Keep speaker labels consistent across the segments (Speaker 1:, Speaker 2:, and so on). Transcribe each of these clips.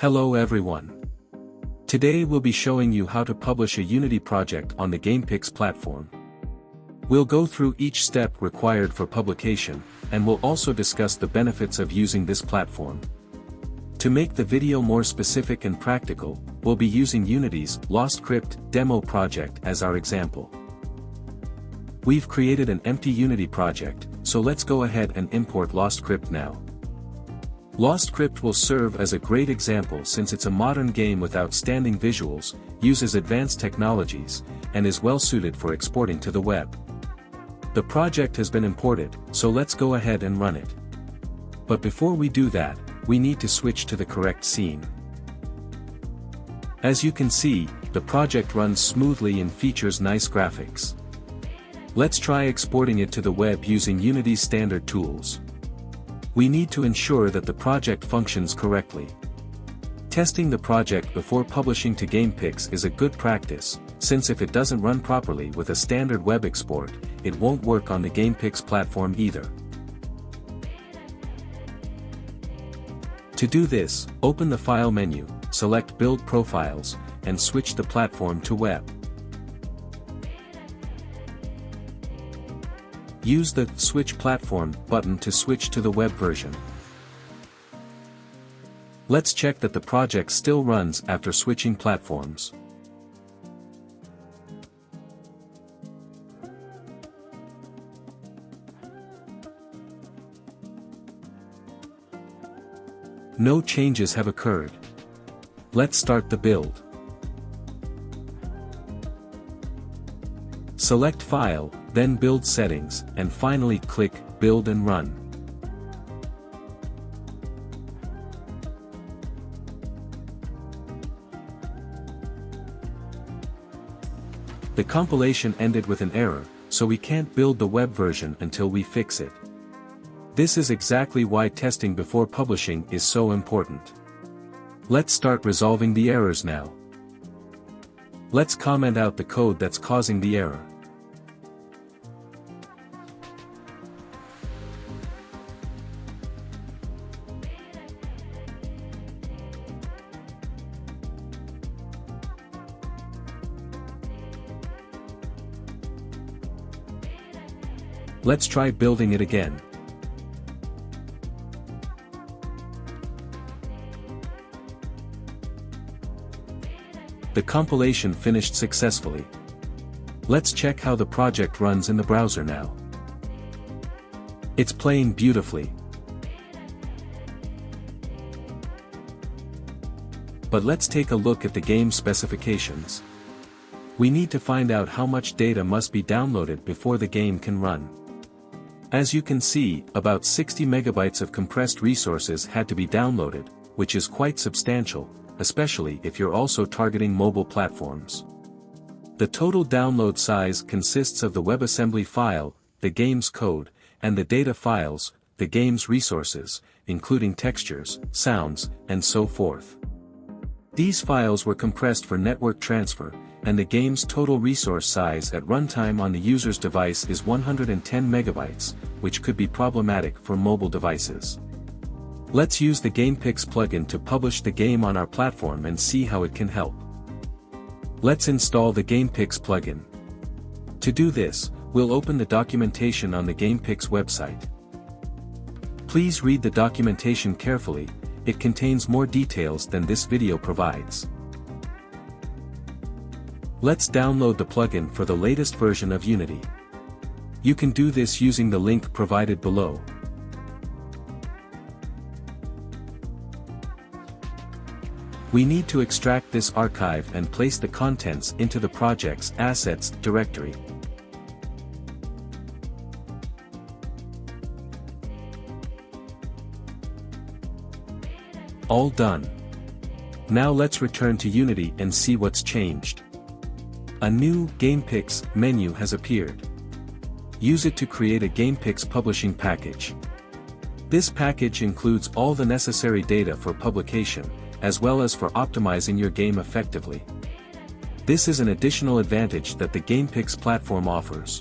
Speaker 1: Hello everyone. Today we'll be showing you how to publish a Unity project on the GamePix platform. We'll go through each step required for publication, and we'll also discuss the benefits of using this platform. To make the video more specific and practical, we'll be using Unity's Lost Crypt demo project as our example. We've created an empty Unity project, so let's go ahead and import Lost Crypt now. Lost Crypt will serve as a great example since it's a modern game with outstanding visuals, uses advanced technologies, and is well suited for exporting to the web. The project has been imported, so let's go ahead and run it. But before we do that, we need to switch to the correct scene. As you can see, the project runs smoothly and features nice graphics. Let's try exporting it to the web using Unity's standard tools. We need to ensure that the project functions correctly. Testing the project before publishing to GamePix is a good practice, since if it doesn't run properly with a standard web export, it won't work on the GamePix platform either. To do this, open the File menu, select Build Profiles, and switch the platform to Web. Use the Switch Platform button to switch to the web version. Let's check that the project still runs after switching platforms. No changes have occurred. Let's start the build. Select File, then Build Settings, and finally click Build and Run. The compilation ended with an error, so we can't build the web version until we fix it. This is exactly why testing before publishing is so important. Let's start resolving the errors now. Let's comment out the code that's causing the error. Let's try building it again. The compilation finished successfully. Let's check how the project runs in the browser now. It's playing beautifully. But let's take a look at the game specifications. We need to find out how much data must be downloaded before the game can run. As you can see, about 60 megabytes of compressed resources had to be downloaded, which is quite substantial, especially if you're also targeting mobile platforms. The total download size consists of the WebAssembly file, the game's code, and the data files, the game's resources, including textures, sounds, and so forth. These files were compressed for network transfer, and the game's total resource size at runtime on the user's device is 110 megabytes, which could be problematic for mobile devices. Let's use the GamePix plugin to publish the game on our platform and see how it can help. Let's install the GamePix plugin. To do this, we'll open the documentation on the GamePix website. Please read the documentation carefully, it contains more details than this video provides. Let's download the plugin for the latest version of Unity. You can do this using the link provided below. We need to extract this archive and place the contents into the project's assets directory. All done. Now let's return to Unity and see what's changed. A new GamePix menu has appeared. Use it to create a GamePix publishing package. This package includes all the necessary data for publication, as well as for optimizing your game effectively. This is an additional advantage that the GamePix platform offers.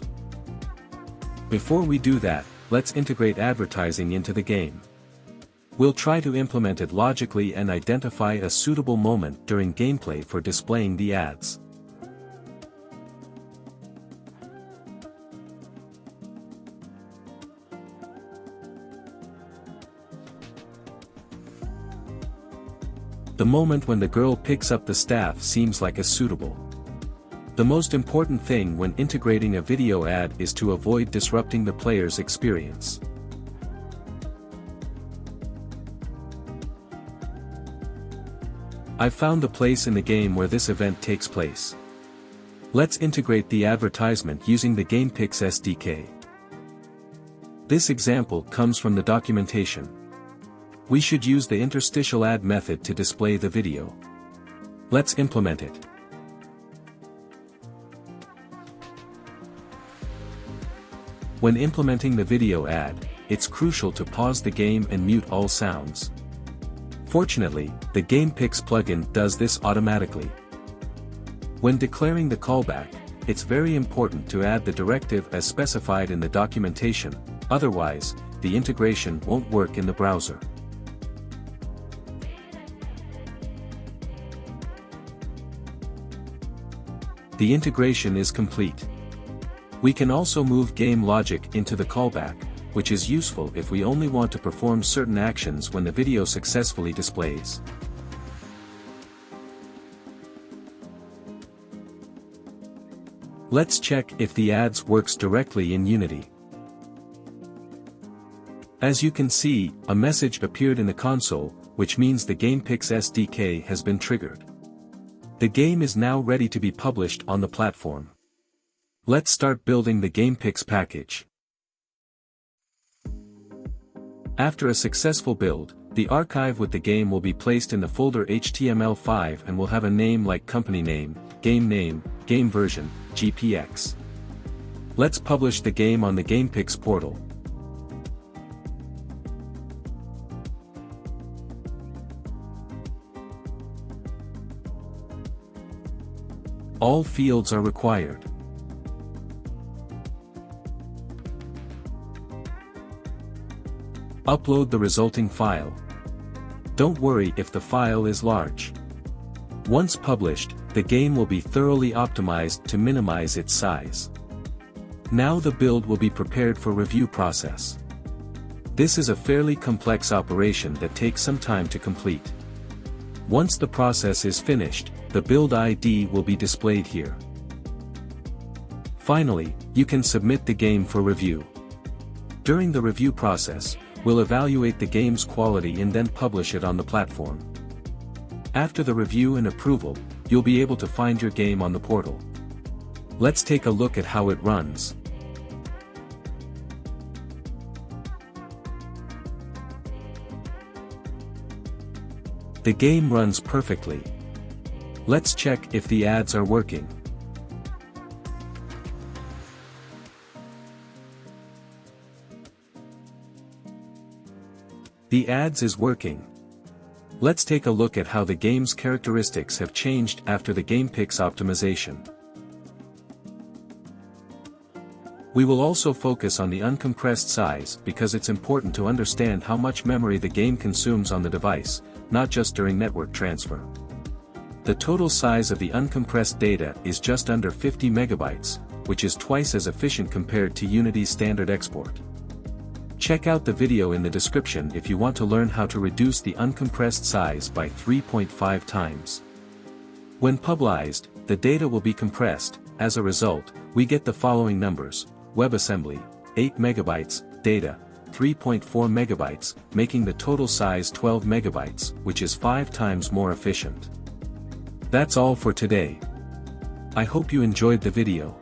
Speaker 1: Before we do that, let's integrate advertising into the game. We'll try to implement it logically and identify a suitable moment during gameplay for displaying the ads. The moment when the girl picks up the staff seems like a suitable. The most important thing when integrating a video ad is to avoid disrupting the player's experience. I've found the place in the game where this event takes place. Let's integrate the advertisement using the GamePix SDK. This example comes from the documentation. We should use the interstitial ad method to display the video. Let's implement it. When implementing the video ad, it's crucial to pause the game and mute all sounds. Fortunately, the GamePix plugin does this automatically. When declaring the callback, it's very important to add the directive as specified in the documentation, otherwise, the integration won't work in the browser. The integration is complete. We can also move game logic into the callback, which is useful if we only want to perform certain actions when the video successfully displays. Let's check if the ads works directly in Unity. As you can see, a message appeared in the console, which means the GamePix SDK has been triggered. The game is now ready to be published on the platform. Let's start building the GamePix package. After a successful build, the archive with the game will be placed in the folder HTML5 and will have a name like company name, game version, GPX. Let's publish the game on the GamePix portal. All fields are required. Upload the resulting file. Don't worry if the file is large. Once published, the game will be thoroughly optimized to minimize its size. Now the build will be prepared for review process. This is a fairly complex operation that takes some time to complete. Once the process is finished, the build ID will be displayed here. Finally, you can submit the game for review. During the review process, we'll evaluate the game's quality and then publish it on the platform. After the review and approval, you'll be able to find your game on the portal. Let's take a look at how it runs. The game runs perfectly. Let's check if the ads are working. The ads is working. Let's take a look at how the game's characteristics have changed after the GamePix optimization. We will also focus on the uncompressed size because it's important to understand how much memory the game consumes on the device, not just during network transfer. The total size of the uncompressed data is just under 50 megabytes, which is twice as efficient compared to Unity's standard export. Check out the video in the description if you want to learn how to reduce the uncompressed size by 3.5 times. When published, the data will be compressed. As a result, we get the following numbers: WebAssembly, 8 megabytes, data, 3.4 megabytes, making the total size 12 megabytes, which is 5 times more efficient. That's all for today. I hope you enjoyed the video.